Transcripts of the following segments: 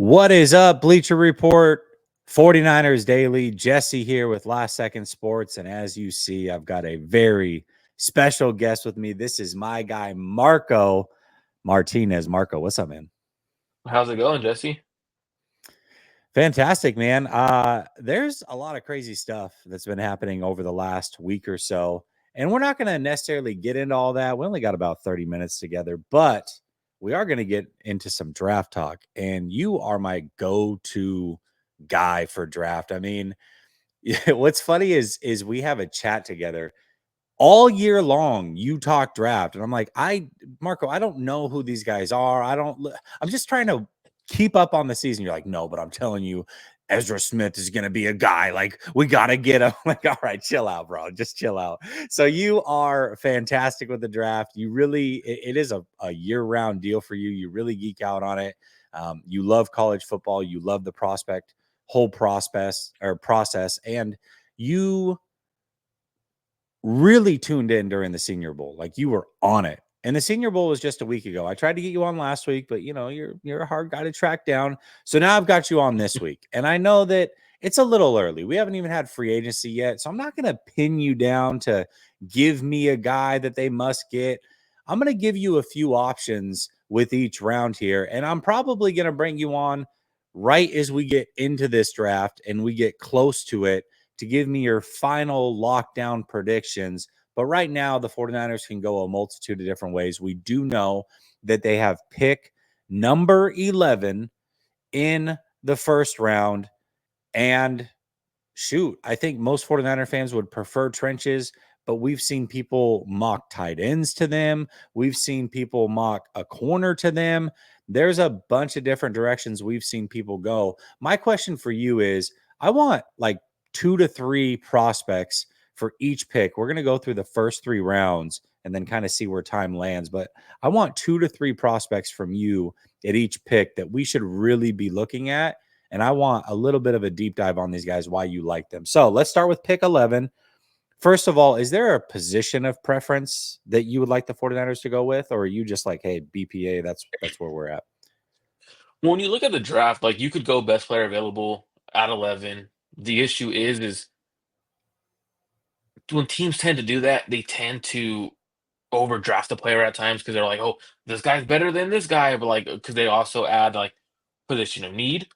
What is up, Bleacher Report, 49ers Daily? Jesse here with Last Second Sports. And as you see, I've got a very special guest with me. This is my guy, Marco Martinez. Marco, what's up, man? How's it going, Jesse? Fantastic, man. There's a lot of crazy stuff that's been happening over the last week or so. And we're not going to necessarily get into all that. We only got about 30 minutes together, but we are going to get into some draft talk. And you are my go-to guy for draft. I mean, what's funny is we have a chat together all year long. You talk draft, and I'm like, Marco, I don't know who these guys are. I'm just trying to keep up on the season. You're like, no, but I'm telling you, Ezra Smith is going to be a guy. Like, we got to get him. Like, all right, chill out, bro. Just chill out. So you are fantastic with the draft. You really, it is a year-round deal for you. You really geek out on it. You love college football. You love the whole process, and you really tuned in during the Senior Bowl. Like, you were on it. And the Senior Bowl was just a week ago. I tried to get you on last week, but you're a hard guy to track down. So now I've got you on this week. And I know that it's a little early. We haven't even had free agency yet. So I'm not going to pin you down to give me a guy that they must get. I'm going to give you a few options with each round here. And I'm probably going to bring you on right as we get into this draft and we get close to it to give me your final lockdown predictions. But right now, the 49ers can go a multitude of different ways. We do know that they have pick number 11 in the first round. And shoot, I think most 49er fans would prefer trenches, but we've seen people mock tight ends to them. We've seen people mock a corner to them. There's a bunch of different directions we've seen people go. My question for you is, I want like 2 to 3 prospects for each pick. We're going to go through the first 3 rounds and then kind of see where time lands. But I want 2 to 3 prospects from you at each pick that we should really be looking at. And I want a little bit of a deep dive on these guys, why you like them. So let's start with pick 11. First of all, is there a position of preference that you would like the 49ers to go with? Or are you just like, hey, BPA, that's where we're at? When you look at the draft, like you could go best player available at 11. The issue is when teams tend to do that, they tend to overdraft the player at times because they're like, oh, this guy's better than this guy, but like because they also add like position of need.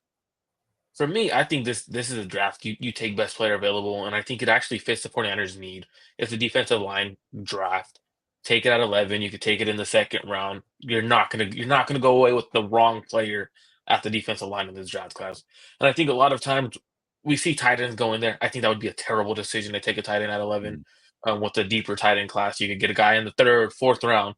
For me, I think this is a draft you take best player available, and I think it actually fits the 49ers need. It's a defensive line draft. Take it at 11. You could take it in the second round. You're not gonna go away with the wrong player at the defensive line in this draft class. And I think a lot of times we see tight ends go in there. I think that would be a terrible decision to take a tight end at 11. Mm. With the deeper tight end class, you could get a guy in the third, fourth round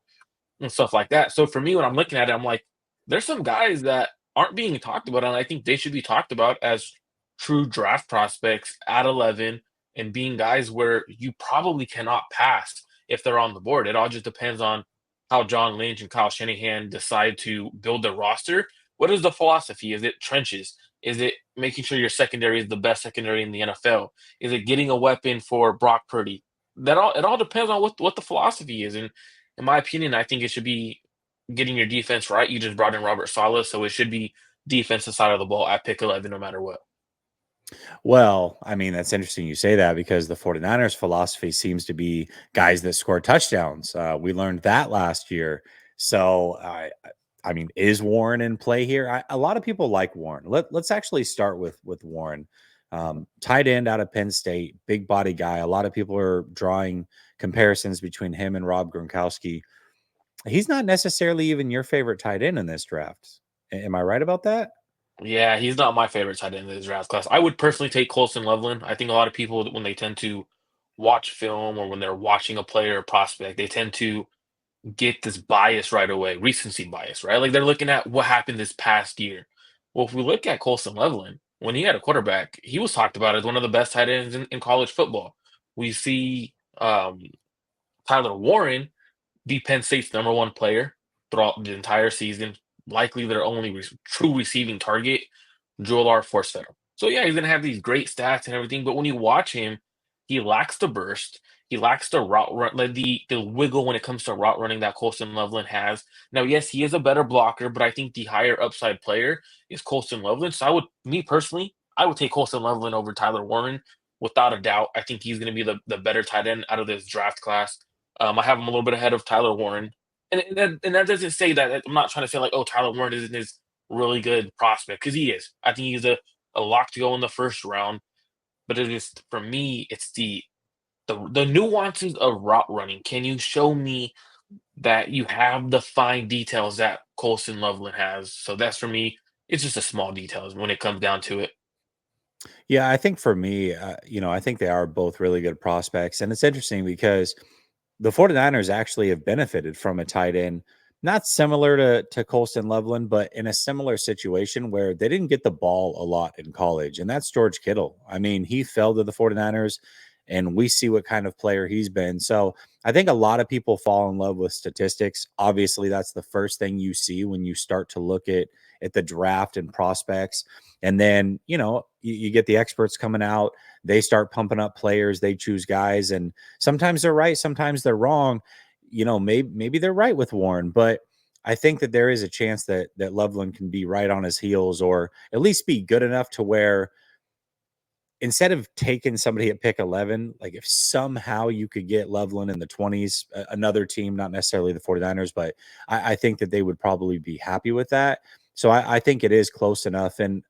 and stuff like that. So for me, when I'm looking at it, I'm like, there's some guys that aren't being talked about, and I think they should be talked about as true draft prospects at 11 and being guys where you probably cannot pass if they're on the board. It all just depends on how John Lynch and Kyle Shanahan decide to build their roster. What is the philosophy? Is it trenches? Is it making sure your secondary is the best secondary in the NFL? Is it getting a weapon for Brock Purdy? It all depends on what the philosophy is. And in my opinion, I think it should be getting your defense right. You just brought in Robert Saleh, so it should be defensive side of the ball at pick 11 no matter what. Well, I mean, that's interesting you say that because the 49ers philosophy seems to be guys that score touchdowns. We learned that last year. So, I mean, is Warren in play here? A lot of people like Warren. Let's actually start with Warren. Tight end out of Penn State, big body guy. A lot of people are drawing comparisons between him and Rob Gronkowski. He's not necessarily even your favorite tight end in this draft. Am I right about that? Yeah, he's not my favorite tight end in this draft class. I would personally take Colson Loveland. I think a lot of people, when they tend to watch film or when they're watching a player or prospect, they tend to get this bias right away, recency bias, right? Like they're looking at what happened this past year. Well, if we look at Colson Loveland, when he had a quarterback, he was talked about as one of the best tight ends in college football. We see Tyler Warren be Penn State's number one player throughout the entire season, likely their only true receiving target, Joel R. Force-Fed. So yeah, he's gonna have these great stats and everything, but when you watch him, he lacks the burst. He lacks the route run, like the wiggle when it comes to route running that Colston Loveland has. Now, yes, he is a better blocker, but I think the higher upside player is Colston Loveland. So me personally, I would take Colston Loveland over Tyler Warren without a doubt. I think he's going to be the better tight end out of this draft class. I have him a little bit ahead of Tyler Warren, and that doesn't say that I'm not trying to say like, oh, Tyler Warren isn't his really good prospect, because he is. I think he's a lock to go in the first round. But it is, for me, it's the nuances of route running. Can you show me that you have the fine details that Colston Loveland has? So that's, for me, it's just a small details when it comes down to it. Yeah, I think for me, I think they are both really good prospects. And it's interesting because the 49ers actually have benefited from a tight end, not similar to Colston Loveland, but in a similar situation where they didn't get the ball a lot in college. And that's George Kittle. I mean, he fell to the 49ers, and we see what kind of player he's been. So I think a lot of people fall in love with statistics. Obviously, that's the first thing you see when you start to look at the draft and prospects. And then, you get the experts coming out, they start pumping up players, they choose guys, and sometimes they're right, sometimes they're wrong. Maybe they're right with Warren, but I think that there is a chance that Loveland can be right on his heels, or at least be good enough to where instead of taking somebody at pick 11, like if somehow you could get Loveland in the 20s, another team, not necessarily the 49ers, but I think that they would probably be happy with that. So I think it is close enough. And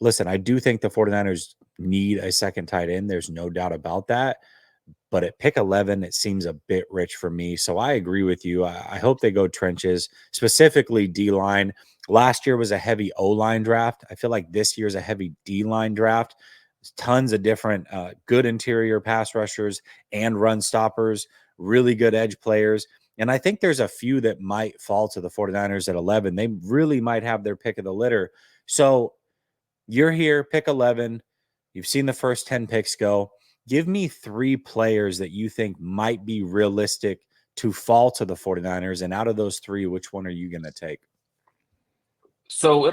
listen, I do think the 49ers need a second tight end. There's no doubt about that. But at pick 11, it seems a bit rich for me. So I agree with you. I hope they go trenches, specifically D line. Last year was a heavy O line draft. I feel like this year's a heavy D line draft. Tons of different good interior pass rushers and run stoppers, really good edge players. And I think there's a few that might fall to the 49ers at 11. They really might have their pick of the litter. So you're here, pick 11. You've seen the first 10 picks go. Give me 3 players that you think might be realistic to fall to the 49ers. And out of those 3, which one are you going to take? So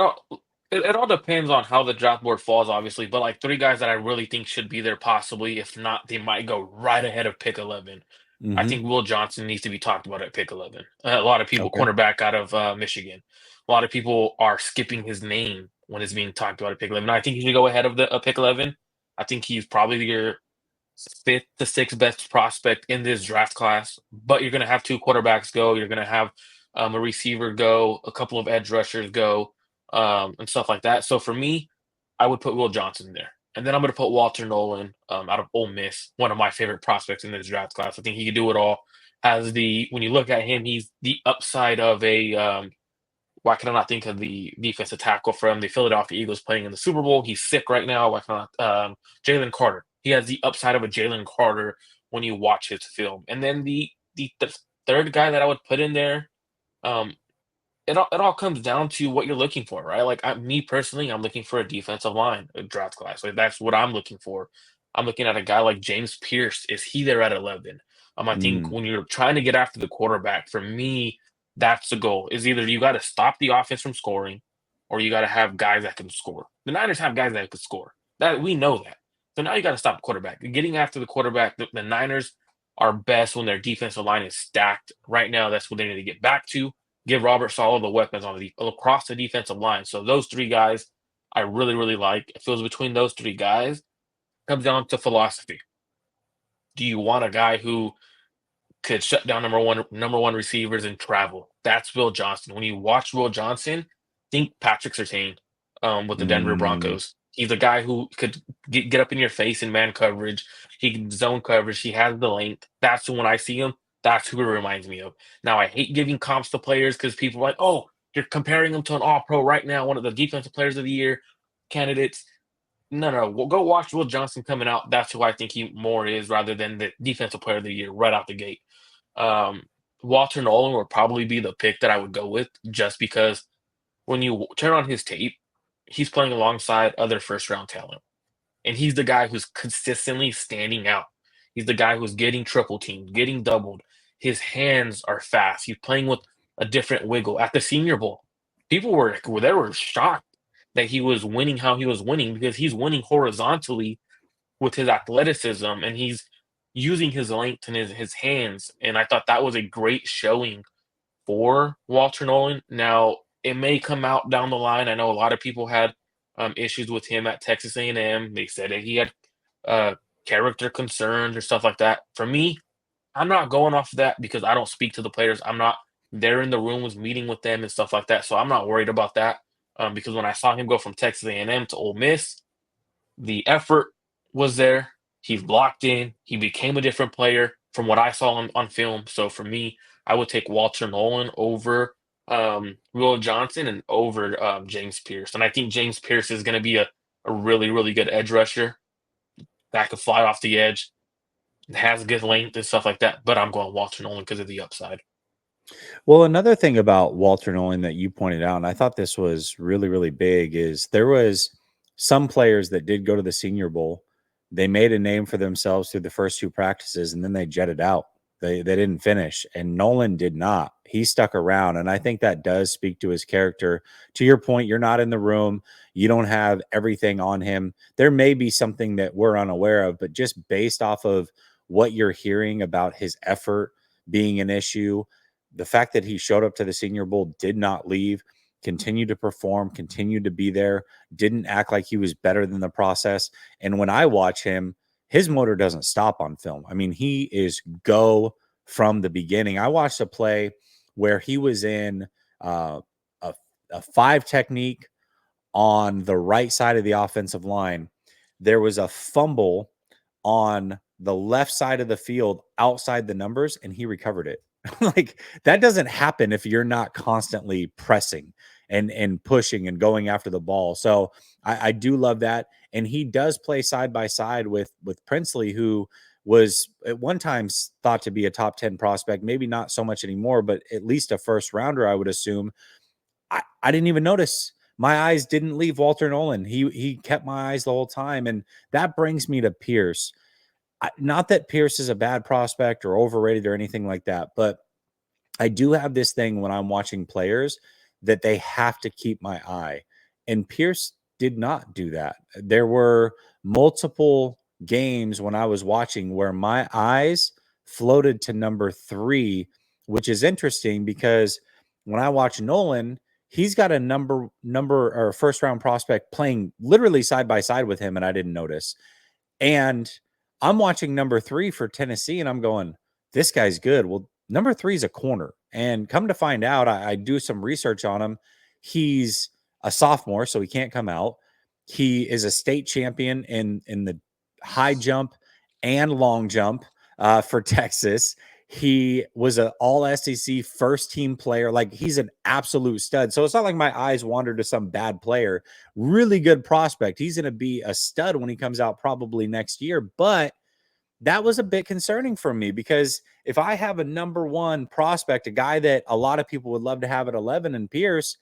it all depends on how the draft board falls, obviously. But like three guys that I really think should be there, possibly. If not, they might go right ahead of pick 11. I Mm-hmm. think Will Johnson needs to be talked about at pick 11. A lot of people, Okay. cornerback out of Michigan. A lot of people are skipping his name when it's being talked about at pick 11. I think he should go ahead of the pick 11. I think he's probably your fifth to sixth best prospect in this draft class. But you're going to have two quarterbacks go. You're going to have a receiver go, a couple of edge rushers go, and stuff like that. So for me, I would put Will Johnson there. And then I'm going to put Walter Nolan out of Ole Miss, one of my favorite prospects in this draft class. I think he can do it all. When you look at him, he's the upside of why can I not think of the defensive tackle from the Philadelphia Eagles playing in the Super Bowl? He's sick right now. Why can I not? Jalen Carter. He has the upside of a Jalen Carter when you watch his film. And then the third guy that I would put in there, um, it all comes down to what you're looking for, right? Like me personally, I'm looking for a defensive line, a draft class. Like that's what I'm looking for. I'm looking at a guy like James Pierce. Is he there at 11? I think Mm. when you're trying to get after the quarterback, for me, that's the goal. Is either you got to stop the offense from scoring, or you got to have guys that can score. The Niners have guys that can score. That we know that. So now you got to stop the quarterback. Getting after the quarterback, the Niners are best when their defensive line is stacked. Right now, that's what they need to get back to. Give Robert Saleh the weapons across the defensive line. So those three guys, I really, really like. If it was between those three guys, it comes down to philosophy. Do you want a guy who could shut down number one receivers and travel? That's Will Johnson. When you watch Will Johnson, think Patrick Surtain with the Denver Mm. Broncos. He's a guy who could get up in your face in man coverage. He can zone coverage. He has the length. That's when I see him. That's who he reminds me of. Now I hate giving comps to players because people are like, "Oh, you're comparing him to an All Pro right now, one of the defensive players of the year candidates." No, no, go watch Will Johnson coming out. That's who I think he more is, rather than the defensive player of the year right out the gate. Um, Walter Nolan would probably be the pick that I would go with, just because when you turn on his tape, he's playing alongside other first round talent. And he's the guy who's consistently standing out. He's the guy who's getting triple teamed, getting doubled. His hands are fast. He's playing with a different wiggle. At the Senior Bowl, people were shocked that he was winning how he was winning, because he's winning horizontally with his athleticism, and he's using his length and his hands, and I thought that was a great showing for Walter Nolan. Now, it may come out down the line. I know a lot of people had issues with him at Texas A&M. They said that he had uh, character concerns or stuff like that. For me, I'm not going off of that because I don't speak to the players. I'm not there in the rooms meeting with them and stuff like that. So I'm not worried about that. Because when I saw him go from Texas A&M to Ole Miss, the effort was there. He's locked in. He became a different player from what I saw on film. So for me, I would take Walter Nolan over Will Johnson and over James Pierce. And I think James Pierce is going to be a really, really good edge rusher that could fly off the edge, has good length and stuff like that. But I'm going Walter Nolan because of the upside. Well, another thing about Walter Nolan that you pointed out, and I thought this was really, really big, is there was some players that did go to the Senior Bowl. They made a name for themselves through the first two practices, and then they jetted out. They didn't finish, and Nolan did not. He stuck around, and I think that does speak to his character. To your point, you're not in the room. You don't have everything on him. There may be something that we're unaware of, but just based off of what you're hearing about his effort being an issue, the fact that he showed up to the Senior Bowl, did not leave, continued to perform, continued to be there, didn't act like he was better than the process. And when I watch him, his motor doesn't stop on film. I mean, he is go from the beginning. I watched a play where he was in a, a five technique on the right side of the offensive line. There was a fumble on the left side of the field outside the numbers, and he recovered it. Like, that doesn't happen if you're not constantly pressing and pushing and going after the ball. So I do love that. And he does play side by side with Princely, who was at one time thought to be a top 10 prospect, maybe not so much anymore, but at least a first rounder, I would assume. I didn't even notice. My eyes didn't leave Walter Nolan. He kept my eyes the whole time. And that brings me to Pierce. Not that Pierce is a bad prospect or overrated or anything like that, but I do have this thing when I'm watching players that they have to keep my eye. And Pierce did not do that. There were multiple games when I was watching where my eyes floated to number 3, which is interesting because when I watch Nolan, he's got a number or first round prospect playing literally side by side with him, and I didn't notice. And I'm watching number 3 for Tennessee, and I'm going, this guy's good. Well, number 3 is a corner. And come to find out, I do some research on him. He's a sophomore, so he can't come out. He is a state champion in the high jump and long jump for Texas. He was an all SEC first team player. Like, he's an absolute stud. So it's not like my eyes wandered to some bad player. Really good prospect. He's going to be a stud when he comes out probably next year. But that was a bit concerning for me because if I have a number 1 prospect, a guy that a lot of people would love to have at 11 and Pierce,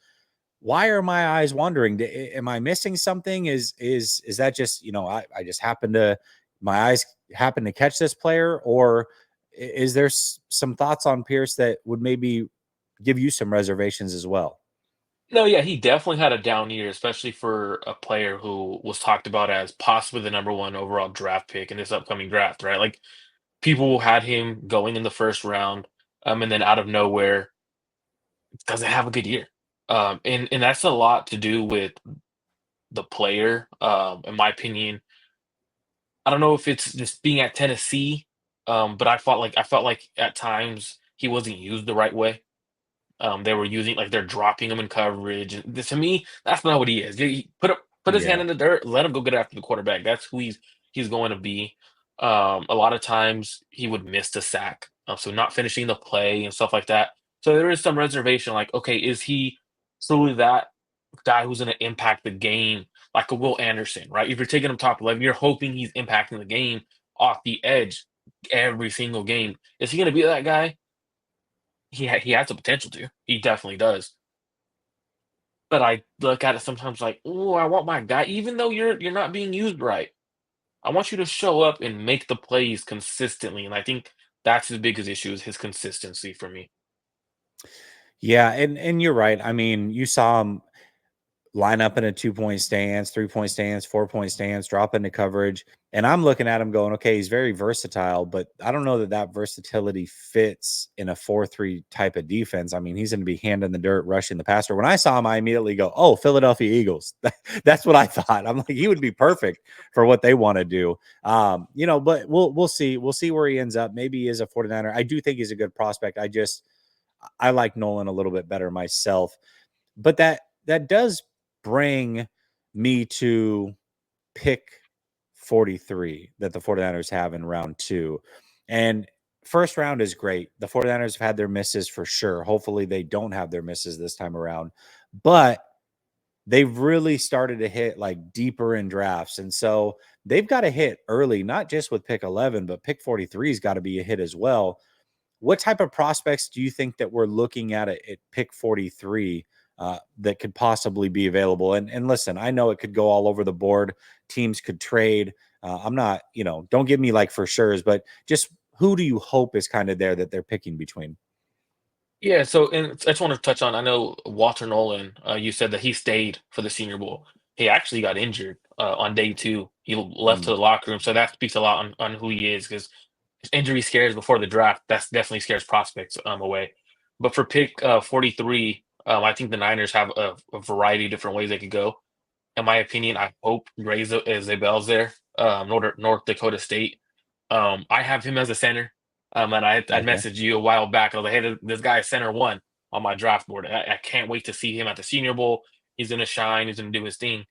why are my eyes wandering? Am I missing something? Is that just, I just my eyes happen to catch this player, or is there some thoughts on Pierce that would maybe give you some reservations as well? No, yeah, he definitely had a down year, especially for a player who was talked about as possibly the number 1 overall draft pick in this upcoming draft, right? Like, people had him going in the first round, and then out of nowhere, doesn't have a good year. And that's a lot to do with the player, in my opinion. I don't know if it's just being at Tennessee, but I felt like at times he wasn't used the right way. They were using like they're dropping him in coverage, and to me, that's not what he is. Put his hand Yeah. in the dirt, let him go get after the quarterback. That's who he's going to be. A lot of times he would miss the sack, so not finishing the play and stuff like that. So there is some reservation. Like, okay, is he truly that guy who's going to impact the game like a Will Anderson, right? If you're taking him top 11, you're hoping he's impacting the game off the edge every single game. Is he going to be that guy? He has the potential to. He definitely does. But I look at it sometimes like, "Ooh, I want my guy," even though you're not being used right. I want you to show up and make the plays consistently, and I think that's his biggest issue is his consistency for me. Yeah, and you're right. I mean, you saw him line up in a 2-point stance, 3-point stance, 4-point stance, drop into coverage. And I'm looking at him going, okay, he's very versatile, but I don't know that that versatility fits in a 4-3 type of defense. I mean, he's going to be hand in the dirt, rushing the passer. When I saw him, I immediately go, oh, Philadelphia Eagles. That's what I thought. I'm like, he would be perfect for what they want to do. But we'll see. We'll see where he ends up. Maybe he is a 49er. I do think he's a good prospect. I like Nolan a little bit better myself. But that does bring me to pick 43 that the 49ers have in round 2. And first round is great. The 49ers have had their misses for sure. Hopefully they don't have their misses this time around. But they've really started to hit like deeper in drafts. And so they've got to hit early, not just with pick 11, but pick 43 has got to be a hit as well. What type of prospects do you think that we're looking at pick 43 that could possibly be available? And listen, I know it could go all over the board. Teams could trade. I'm not, don't give me like for sure's, but just who do you hope is kind of there that they're picking between? Yeah, so and I just want to touch on. I know Walter Nolan. You said that he stayed for the Senior Bowl. He actually got injured on day 2. He left to Mm, the locker room, so that speaks a lot on who he is. Because injury scares before the draft. That's definitely scares prospects away. But for pick 43, I think the Niners have a variety of different ways they could go. In my opinion, I hope Gray Zabel's there, North Dakota State. I have him as a center. And I okay. messaged you a while back. I was like, hey, this guy is center one on my draft board. I can't wait to see him at the Senior Bowl. He's going to shine. He's going to do his thing.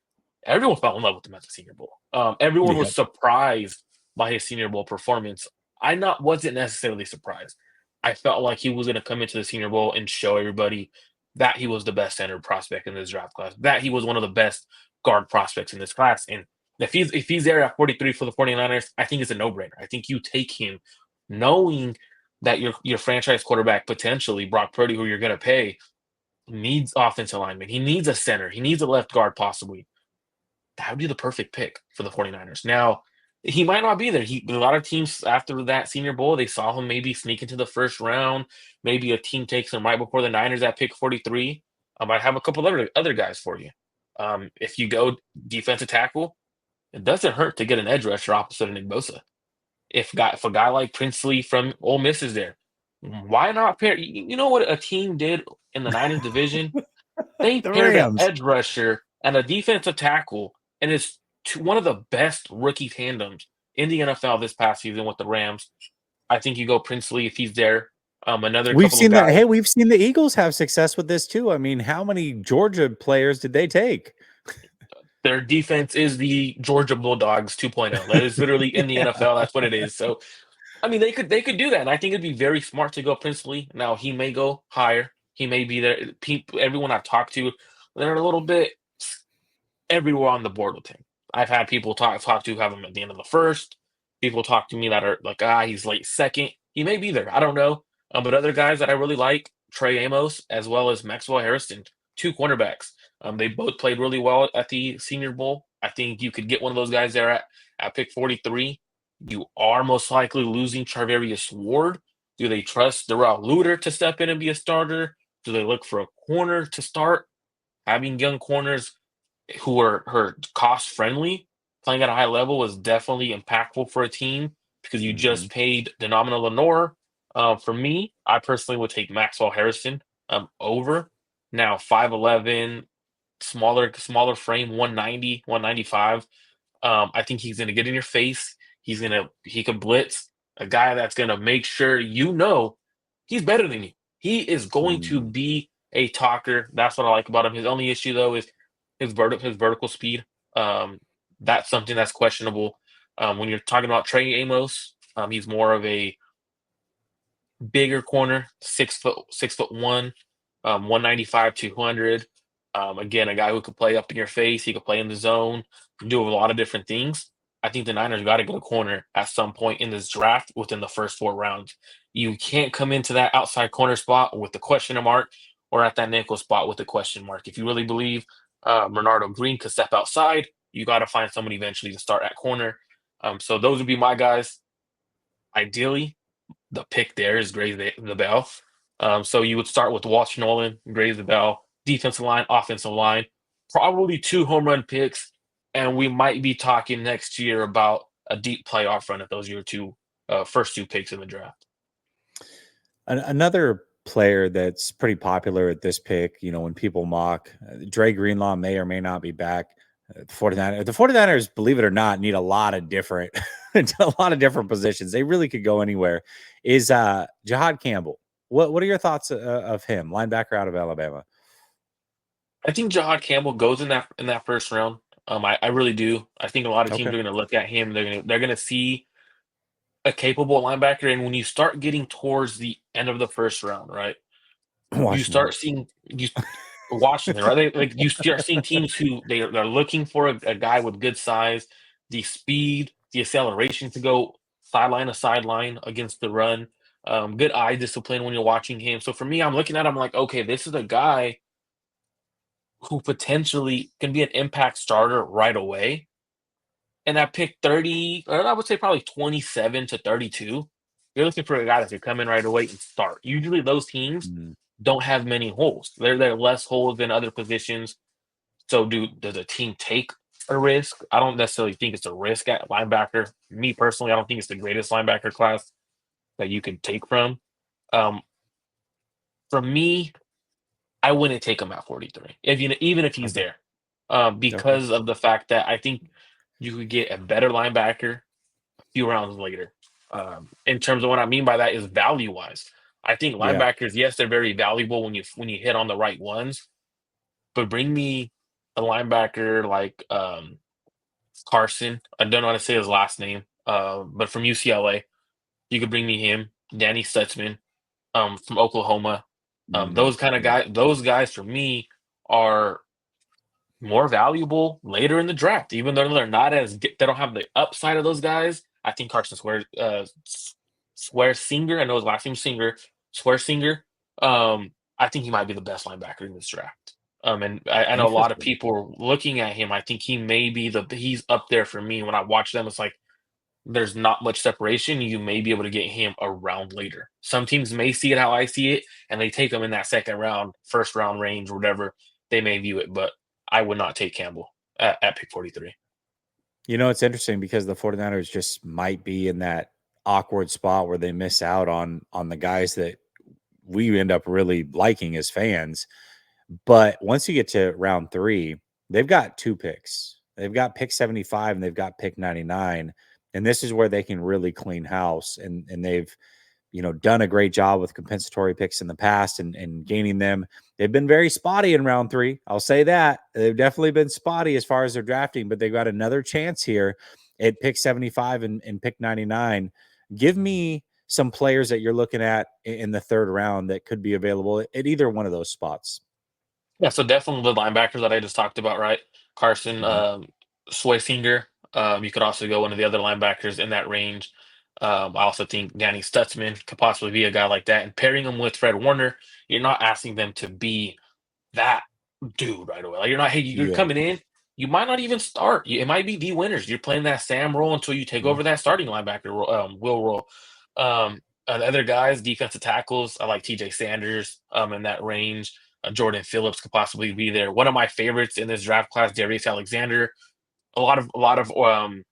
Everyone fell in love with him at the Senior Bowl. Everyone was Yep. surprised by his Senior Bowl performance. I wasn't necessarily surprised. I felt like he was going to come into the Senior Bowl and show everybody that he was the best center prospect in this draft class, that he was one of the best guard prospects in this class. And if he's there at 43 for the 49ers, I think it's a no-brainer. I think you take him knowing that your franchise quarterback, potentially Brock Purdy, who you're going to pay, needs offensive lineman. He needs a center. He needs a left guard possibly. That would be the perfect pick for the 49ers. Now, he might not be there. A lot of teams after that Senior Bowl, they saw him maybe sneak into the first round. Maybe a team takes him right before the Niners at pick 43. I have a couple other guys for you. If you go defensive tackle, it doesn't hurt to get an edge rusher opposite of Nick Bosa. If a guy like Princely from Ole Miss is there, why not pair? You know what a team did in the Niners division? They The paired an Rams. edge rusher and a defensive tackle, and it's one of the best rookie tandems in the NFL this past season with the Rams. I think you go Princely if he's there. Another We've couple of seen that. guys. Hey, we've seen the Eagles have success with this too. I mean, how many Georgia players did they take? Their defense is the Georgia Bulldogs 2.0. That is literally in the Yeah. NFL. That's what it is. So I mean, they could do that, and I think it'd be very smart to go Princely. Now he may go higher. He may be there. People, everyone I've talked to, they're a little bit everywhere on the board with him. I've had people talk to have him at the end of the first. People talk to me that are like, he's late second. He may be there. I don't know. But other guys that I really like, Trey Amos as well as Maxwell Harrison, 2 cornerbacks. They both played really well at the Senior Bowl. I think you could get one of those guys there at pick 43. You are most likely losing Charvarius Ward. Do they trust Darrell Luter to step in and be a starter? Do they look for a corner to start? Having young corners who are cost friendly, playing at a high level is definitely impactful for a team because you Mhm. just paid Denomina Lenore. For me, I personally would take Maxwell Harrison over. Now 5'11", smaller frame, 190, 195. I think he's gonna get in your face. He can blitz, a guy that's gonna make sure he's better than you. He is going to Mm. be a talker. That's what I like about him. His only issue though is his vertical speed. Um, that's something that's questionable. When you're talking about Trey Amos, he's more of a bigger corner, 6'1", 195, 200. Again, a guy who could play up in your face. He could play in the zone, do a lot of different things. I think the Niners got to get a corner at some point in this draft within the first 4 rounds. You can't come into that outside corner spot with the question mark or at that nickel spot with the question mark. If you really believe Bernardo Green could step outside, you got to find someone eventually to start at corner. So those would be my guys. Ideally, the pick there is Grays the Bell. So you would start with Walsh Nolan, Grays the Bell, defensive line, offensive line. probably 2 home run picks, and we might be talking next year about a deep playoff run if those are your first two picks in the draft. Another player that's pretty popular at this pick, when people mock Dre Greenlaw may or may not be back. The 49ers, believe it or not, need a lot of different a lot of different positions. They really could go anywhere. Is Jihad Campbell. What are your thoughts of him, linebacker out of Alabama? I think Jahad Campbell goes in that first round. I really do. I think a lot of teams Okay. are going to look at him. They're gonna see a capable linebacker, and when you start getting towards the end of the first round, right, you Washington. start seeing you Washington, right? You start seeing teams who they're looking for a guy with good size, the speed, the acceleration to go sideline to sideline against the run, good eye discipline when you're watching him. So for me, I'm looking at him like, okay, this is a guy who potentially can be an impact starter right away. And I picked 30, or I would say probably 27 to 32. You're looking for a guy that can come in right away and start. Usually those teams Mm, don't have many holes. There are less holes than other positions. So does a team take a risk? I don't necessarily think it's a risk at linebacker. Me personally, I don't think it's the greatest linebacker class that you can take from. Um, for me, I wouldn't take him at 43, even if he's okay. there, Okay. because of the fact that I think you could get a better linebacker a few rounds later. In terms of what I mean by that is value wise. I think Yeah. linebackers, yes, they're very valuable when you hit on the right ones, but bring me a linebacker like Carson. I don't know how to say his last name, but from UCLA, you could bring me him, Danny Stutzman, from Oklahoma. Those kind of Yeah. guys, those guys for me are more valuable later in the draft, even though they're not they don't have the upside of those guys. I think Swear Singer, I know his last name's Singer, Swear Singer. I think he might be the best linebacker in this draft. And I know a lot of Interesting. people are looking at him. I think he may be he's up there for me. When I watch them, it's like there's not much separation. You may be able to get him a round later. Some teams may see it how I see it, and they take him in that second round, first round range, whatever they may view it. But I would not take Campbell at pick 43. It's interesting because the 49ers just might be in that awkward spot where they miss out on the guys that we end up really liking as fans. But once you get to round 3, they've got 2 picks. They've got pick 75 and they've got pick 99. And this is where they can really clean house. And they've, done a great job with compensatory picks in the past and gaining them. They've been very spotty in round 3. I'll say that. They've definitely been spotty as far as their drafting, but they've got another chance here at pick 75 and pick 99. Give me some players that you're looking at in the third round that could be available at either one of those spots. Yeah, so definitely the linebackers that I just talked about, right? Carson, Mhm. Swaysinger. You could also go one of the other linebackers in that range. I also think Danny Stutzman could possibly be a guy like that. And pairing him with Fred Warner, you're not asking them to be that dude right away. Like you're not, hey, you're Yeah. coming in. You might not even start. It might be the winners. You're playing that Sam role until you take Yeah. over that starting linebacker will role. The other guys, defensive tackles, I like T.J. Sanders in that range. Jordan Phillips could possibly be there. One of my favorites in this draft class, Darius Alexander. A lot of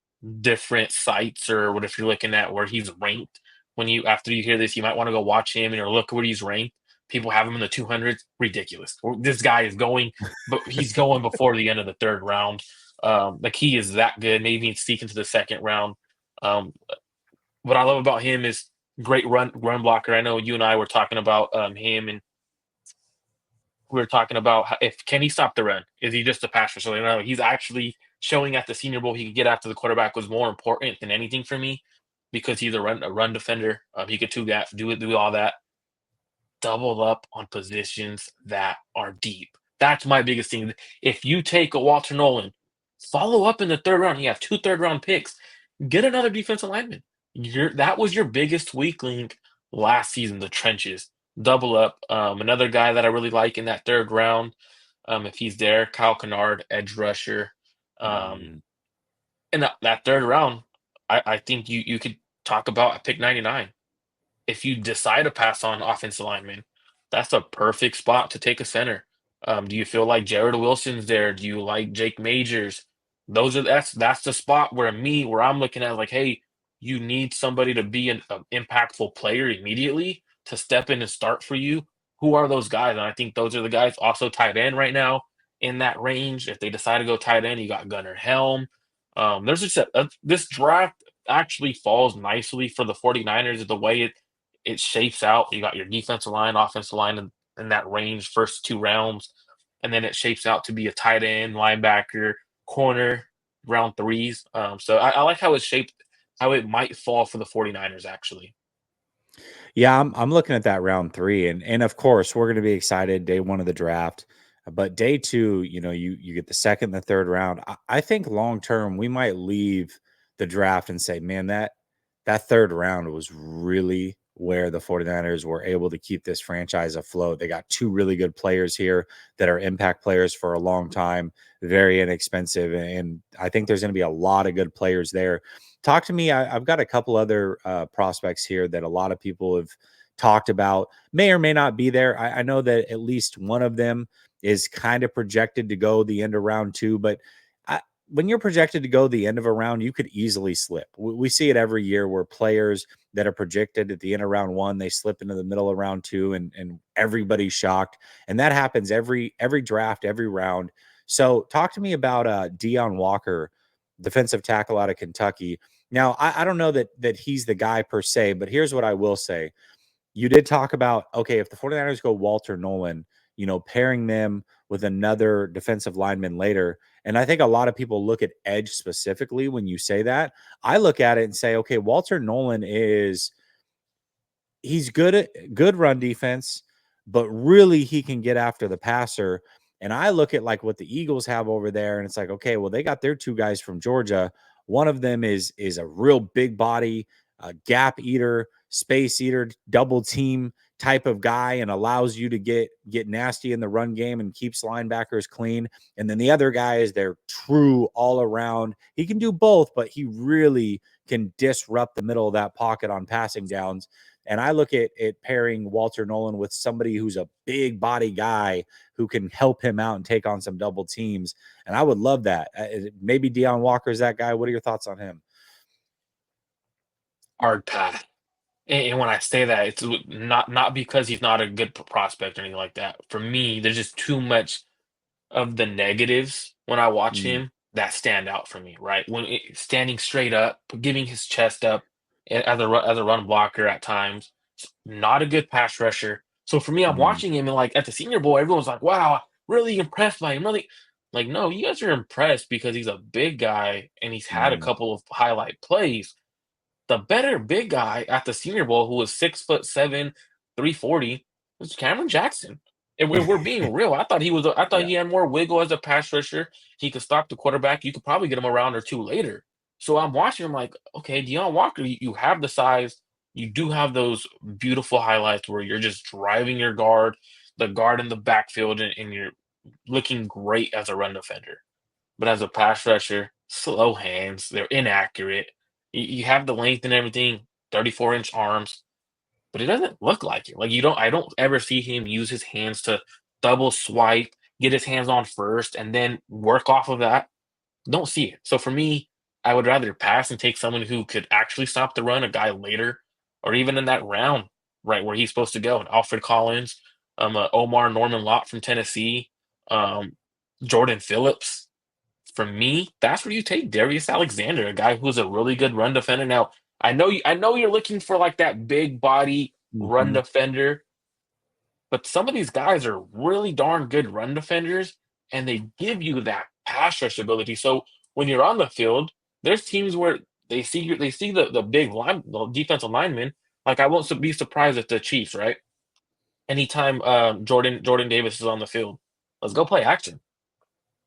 different sites or what if you're looking at where he's ranked. When you after you hear this, you might want to go watch him and or look where he's ranked. People have him in the 200s. Ridiculous. This guy is going, but he's going before the end of the third round. Like he is that good. Maybe he's sneak into the second round. Um, what I love about him is great run blocker. I know you and I were talking about him, and we were talking about if can he stop the run? Is he just a pass rusher? No, he's actually showing at the Senior Bowl he could get after the quarterback was more important than anything for me because he's a run defender. He could do all that. Double up on positions that are deep. That's my biggest thing. If you take a Walter Nolan, follow up in the third round. You have 2 third-round picks. Get another defensive lineman. That was your biggest weak link last season, the trenches. Double up. Another guy that I really like in that third round, if he's there, Kyle Kennard, edge rusher. Um, Mm, in that third round, I think you could talk about a pick 99. If you decide to pass on offensive lineman, that's a perfect spot to take a center. Do you feel like Jared Wilson's there? Do you like Jake Majors? That's the spot where I'm looking at like, hey, you need somebody to be an impactful player immediately to step in and start for you. Who are those guys? And I think those are the guys. Also, tight end right now in that range. If they decide to go tight end, you got Gunnar Helm. There's just this draft actually falls nicely for the 49ers the way it shapes out. You got your defensive line, offensive line in that range, first two rounds, and then it shapes out to be a tight end, linebacker, corner, round threes. So I like how it's shaped, how it might fall for the 49ers actually. Yeah, I'm looking at that round 3, and of course, we're gonna be excited day 1 of the draft, but day 2, you get the 2nd and the 3rd round. I think long term, we might leave the draft and say, "Man, that 3rd round was really where the 49ers were able to keep this franchise afloat." They got 2 really good players here that are impact players for a long time, very inexpensive, and I think there's gonna be a lot of good players there. Talk to me. I've got a couple other prospects here that a lot of people have talked about, may or may not be there. I know that at least one of them is kind of projected to go the end of round 2, but when you're projected to go the end of a round, you could easily slip. We see it every year where players that are projected at the end of round 1, they slip into the middle of round 2, and everybody's shocked. And that happens every draft, every round. So talk to me about Deion Walker, defensive tackle out of Kentucky. Now, I don't know that he's the guy per se, but here's what I will say. You did talk about, okay, if the 49ers go Walter Nolan, pairing them with another defensive lineman later. And I think a lot of people look at edge specifically when you say that. I look at it and say, okay, Walter Nolan he's good at good run defense, but really he can get after the passer. And I look at like what the Eagles have over there, and it's like, okay, well, they got their 2 guys from Georgia. One of them is a real big body, gap eater, space eater, double team type of guy, and allows you to get nasty in the run game and keeps linebackers clean. And then the other guy is their true all around. He can do both, but he really can disrupt the middle of that pocket on passing downs. And I look at pairing Walter Nolan with somebody who's a big body guy who can help him out and take on some double teams. And I would love that. Maybe Deion Walker is that guy. What are your thoughts on him? Hard path. And when I say that, it's not because he's not a good prospect or anything like that. For me, there's just too much of the negatives when I watch Mm, him that stand out for me, right? Standing straight up, giving his chest up as a run blocker at times, not a good pass rusher. So for me, I'm mm, watching him and like at the Senior Bowl, everyone's like, "Wow, really impressed by him." Really, like, no, you guys are impressed because he's a big guy and he's had a mm. couple of highlight plays. The better big guy at the Senior Bowl, who was 6'7", 340, was Cameron Jackson. And we're being real. I thought Yeah. he had more wiggle as a pass rusher. He could stop the quarterback. You could probably get him a round or 2 later. So I'm watching him like, okay, Deion Walker, you have the size. You do have those beautiful highlights where you're just driving your guard, the guard in the backfield, and you're looking great as a run defender. But as a pass rusher, slow hands, they're inaccurate. You have the length and everything, 34-inch arms, but it doesn't look like it. Like I don't ever see him use his hands to double swipe, get his hands on first, and then work off of that. Don't see it. So for me, I would rather pass and take someone who could actually stop the run, a guy later, or even in that round, right where he's supposed to go. And Alfred Collins, Omar Norman Lott from Tennessee, um, Jordan Phillips. For me, that's where you take Darius Alexander, a guy who's a really good run defender. Now, I know you're looking for like that big body run Mhm. defender, but some of these guys are really darn good run defenders, and they give you that pass rush ability. So when you're on the field, there's teams where they see the big the defensive lineman. Like I won't be surprised if the Chiefs, right? Anytime Jordan Davis is on the field, let's go play action.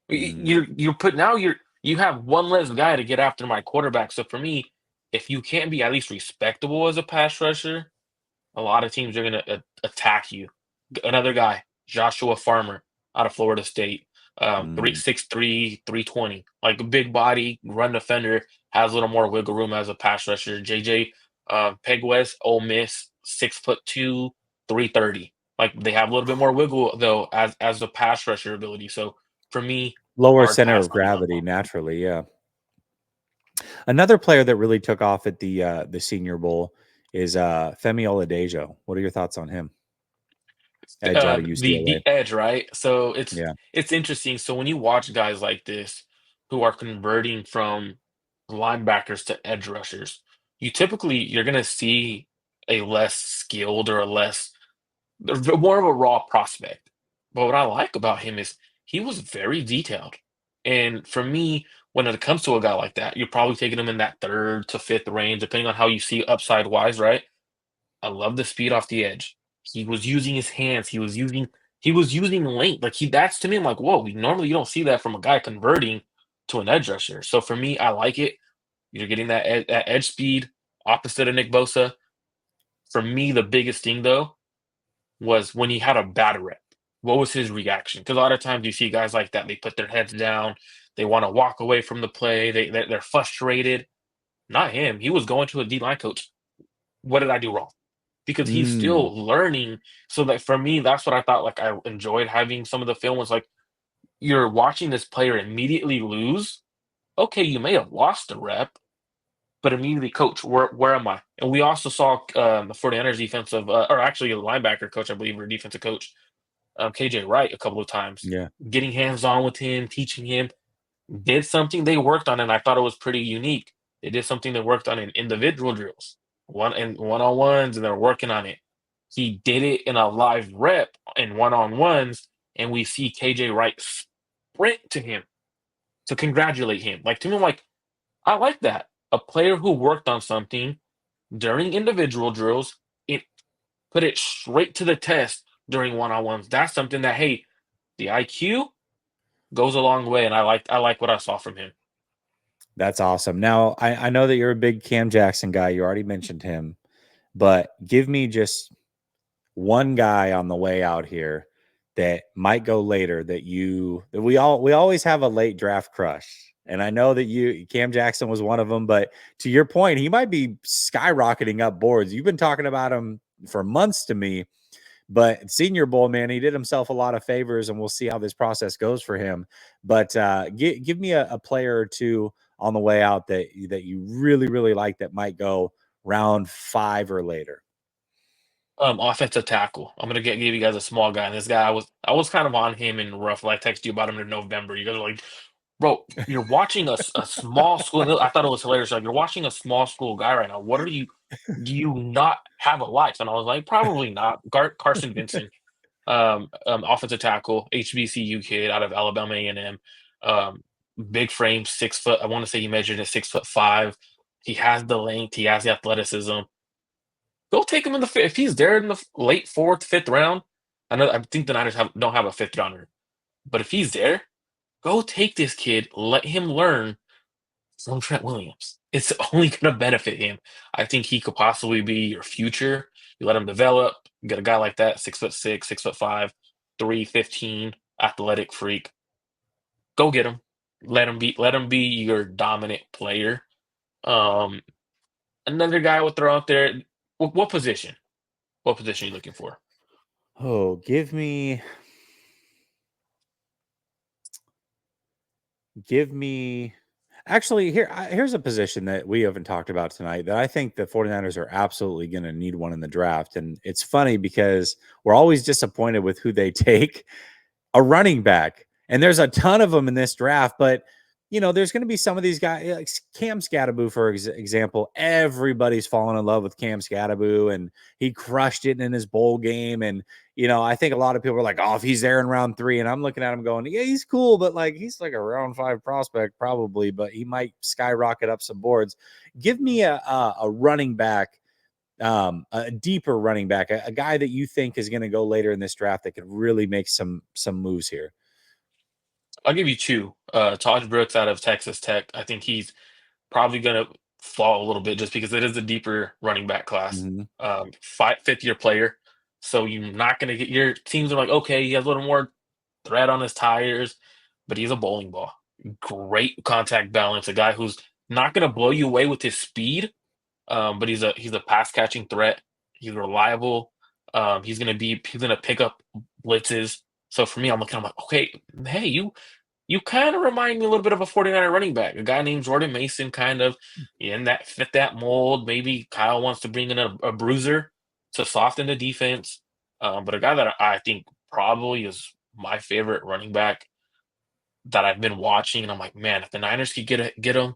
Mm. You're put now you have one less guy to get after my quarterback. So for me, if you can't be at least respectable as a pass rusher, a lot of teams are gonna attack you. Another guy, Joshua Farmer out of Florida State, Mm. 3'3", 320, like a big body run defender, has a little more wiggle room as a pass rusher. JJ Pegues, Ole Miss, 6'2", 330. Like they have a little bit more wiggle though as a pass rusher ability. So for me, Lower hard center pass of on him. gravity naturally, yeah. Another player that really took off at the Senior Bowl is Femi Oladejo. What are your thoughts on him? Edge out of The UCLA. edge, right? So Yeah. it's interesting. So when you watch guys like this who are converting from linebackers to edge rushers, you're gonna see a less skilled or a less more of a raw prospect. But what I like about him is he was very detailed. And for me, when it comes to a guy like that, you're probably taking him in that third to fifth range, depending on how you see upside wise, right? I love the speed off the edge. He was using his hands. He was using length. Like that's to me, I'm like, whoa, normally you don't see that from a guy converting to an edge rusher. So for me, I like it. You're getting that edge speed opposite of Nick Bosa. For me, the biggest thing though was when he had a bad rep. What was his reaction? Because a lot of times you see guys like that, they put their heads down, they want to walk away from the play, they're frustrated. Not him. He was going to a D line coach. What did I do wrong? Because he's Mm, still learning. So that for me, that's what I thought. Like I enjoyed having some of the film was like you're watching this player immediately lose. Okay, you may have lost a rep, but immediately, coach, where am I? And we also saw the 49ers defensive, or actually a linebacker coach, I believe, or defensive coach, KJ Wright, a couple of times, yeah. getting hands on with him, teaching him, did something they worked on, and I thought it was pretty unique. They did something they worked on in individual drills, one on ones, and they're working on it. He did it in a live rep in one on ones, and we see KJ Wright sprint to him to congratulate him. Like to me, I'm like, I like that. A player who worked on something during individual drills, it put it straight to the test during one on ones. That's something that hey, the IQ goes a long way, and I like what I saw from him. That's awesome. Now, I know that you're a big Cam Jackson guy. You already mentioned him, but give me just one guy on the way out here that might go later that we always have a late draft crush. And I know that Cam Jackson was one of them, but to your point, he might be skyrocketing up boards. You've been talking about him for months to me, but Senior Bowl, man, he did himself a lot of favors, and we'll see how this process goes for him. But give me a player or two on the way out that you really, really like that might go round 5 or later. Offensive tackle. I'm gonna give you guys a small guy. And this guy, I was kind of on him in rough. Like, I texted you about him in November. You guys are like, bro, you're watching a small school. And I thought it was hilarious. Like, you're watching a small school guy right now. What are you? Do you not have a life? And I was like, probably not. Carson Vincent, offensive tackle, HBCU kid out of Alabama A&M. Um, Big frame, 6 foot. I want to say he measured at 6'5". He has the length. He has the athleticism. Go take him in the if he's there in the late fourth, fifth round. I think the Niners don't have a fifth rounder, but if he's there, go take this kid. Let him learn from Trent Williams. It's only going to benefit him. I think he could possibly be your future. You let him develop. You get a guy like that, 6'6", 6'5", 315, athletic freak. Go get him. Let him be your dominant player. Um, Another guy I would throw out there. What position? What position are you looking for? Oh, give me actually here's a position that we haven't talked about tonight that I think the 49ers are absolutely going to need one in the draft. And it's funny because we're always disappointed with who they take, a running back. And there's a ton of them in this draft, but there's going to be some of these guys like Cam Scatterbo, for example. Everybody's fallen in love with Cam Scatterbo, and he crushed it in his bowl game. And I think a lot of people are like, "Oh, if he's there in round 3," and I'm looking at him going, "Yeah, he's cool, but like he's like a round 5 prospect probably, but he might skyrocket up some boards." Give me a running back, a deeper running back, a guy that you think is going to go later in this draft that could really make some moves here. I'll give you two. Taj Brooks out of Texas Tech. I think he's probably going to fall a little bit just because it is a deeper running back class. Mhm. Fifth year player. So you're not going to get your teams are like, okay, he has a little more thread on his tires, but he's a bowling ball. Great contact balance. A guy who's not going to blow you away with his speed, but he's a pass catching threat. He's reliable. He's gonna pick up blitzes. So for me, I'm like, okay, hey, you kind of remind me a little bit of a 49er running back, a guy named Jordan Mason, kind of in that fit that mold. Maybe Kyle wants to bring in a bruiser to soften the defense, but a guy that I think probably is my favorite running back that I've been watching, and I'm like, man, if the Niners could get him,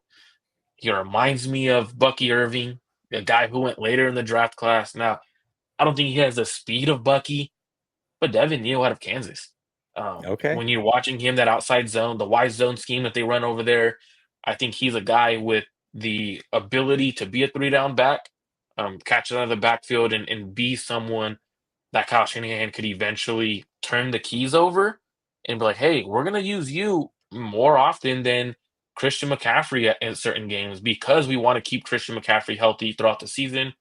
he reminds me of Bucky Irving, a guy who went later in the draft class. Now, I don't think he has the speed of Bucky, but Devin Neal out of Kansas. Okay. When you're watching him, that outside zone, the wide zone scheme that they run over there, I think he's a guy with the ability to be a 3 down back, catch it out of the backfield, and be someone that Kyle Shanahan could eventually turn the keys over and be like, hey, we're going to use you more often than Christian McCaffrey in certain games because we want to keep Christian McCaffrey healthy throughout the season.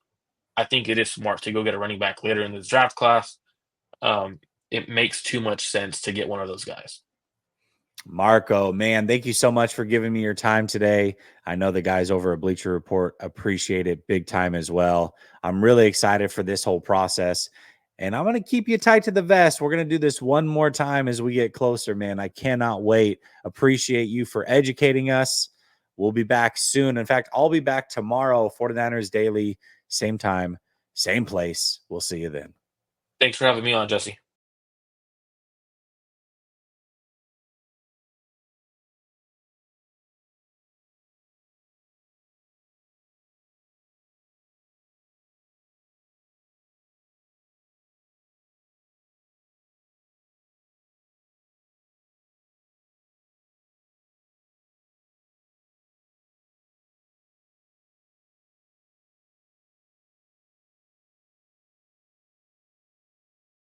I think it is smart to go get a running back later in this draft class. It makes too much sense to get one of those guys. Marco, man, thank you so much for giving me your time today. I know the guys over at Bleacher Report appreciate it big time as well. I'm really excited for this whole process, and I'm going to keep you tight to the vest. We're going to do this one more time as we get closer, man. I cannot wait. Appreciate you for educating us. We'll be back soon. In fact, I'll be back tomorrow, 49ers Daily, same time, same place. We'll see you then. Thanks for having me on, Jesse.